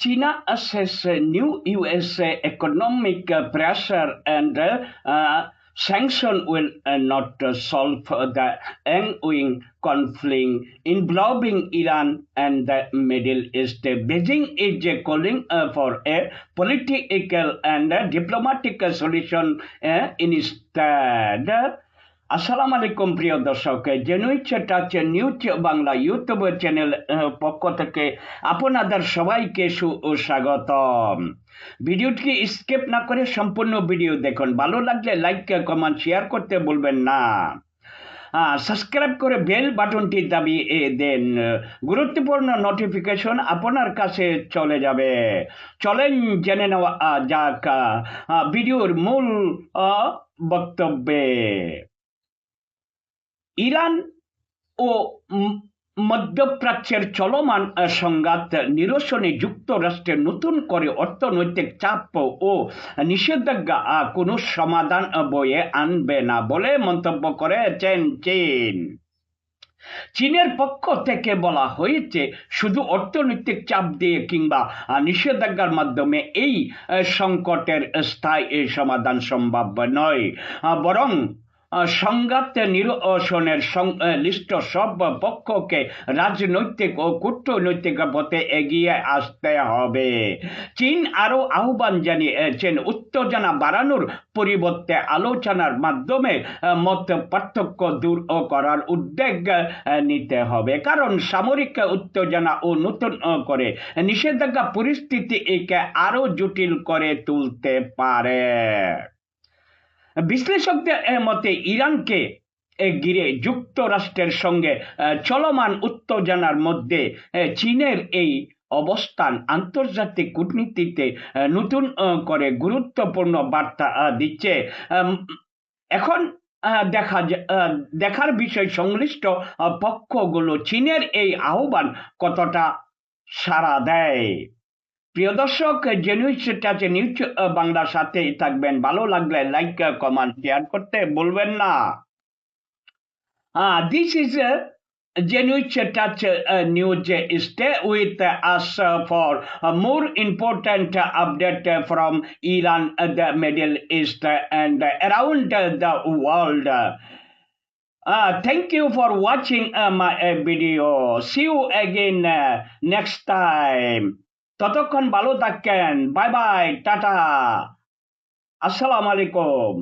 China assesses new USA economic pressure and sanction will not solve the ongoing conflict involving Iran and the Middle East. Beijing is calling for a political and diplomatic solution instead. আসসালামু আলাইকুম প্রিয় দর্শক, genuine touch news Bangla YouTube channel পক্ষ থেকে আপনাদের সবাইকে সুস্বাগতম। ভিডিওটি স্কিপ না করে সম্পূর্ণ ভিডিও দেখুন। ভালো লাগলে লাইক কমেন্ট শেয়ার করতে ভুলবেন না। সাবস্ক্রাইব করে বেল বাটনটি দাবিয়ে দেন, গুরুত্বপূর্ণ নোটিফিকেশন আপনার কাছে চলে যাবে। চলেন জেনে নেওয়া যাক ভিডিওর মূল বক্তব্যে। ইরান ও মধ্যপ্রাচ্যের চলমান সংঘাত নিরসনে যুক্তরাষ্ট্রের নতুন করে অর্থনৈতিক চাপ ও নিষেধাজ্ঞা কোনো সমাধান বয়ে আনবে না বলে মন্তব্য করেছেন চীন। চীনের পক্ষ থেকে বলা হয়েছে, শুধু অর্থনৈতিক চাপ দিয়ে কিংবা নিষেধাজ্ঞার মাধ্যমে এই সংকটের স্থায়ী সমাধান সম্ভব নয়, বরং সংঘাত নিরসনের সংশ্লিষ্ট সব পক্ষকে রাজনৈতিক ও কূটনৈতিক পথে এগিয়ে আসতে হবে। চীন আরও আহ্বান জানিয়েছেন, উত্তেজনা বাড়ানোর পরিবর্তে আলোচনার মাধ্যমে মত পার্থক্য দূর করার উদ্যোগ নিতে হবে, কারণ সামরিক উত্তেজনা ও নতুন করে নিষেধাজ্ঞা পরিস্থিতিকে আরও জটিল করে তুলতে পারে। বিশ্লেষকদের মতে ইরানকে ঘিরে যুক্তরাষ্ট্রের সঙ্গে চলমান উত্তেজনার মধ্যে চীনের এই অবস্থান আন্তর্জাতিক কূটনীতিতে নতুন করে গুরুত্বপূর্ণ বার্তা দিচ্ছে। এখন দেখার বিষয় সংশ্লিষ্ট পক্ষগুলো চীনের এই আহ্বান কতটা সাড়া দেয়। প্রিয় দর্শক, জেনুইন টাচ নিউজ বাংলার সাথেই থাকবেন। ভালো লাগলে লাইক কমেন্ট শেয়ার করতে ভুলবেন না। This is Genuine Touch News. Stay with us for more important update from Iran, the Middle East, and around the world. Thank you for watching my video. See you again next time. ততক্ষণ ভালো থাকেন। Bye bye, tata, আসসালামু আলাইকুম।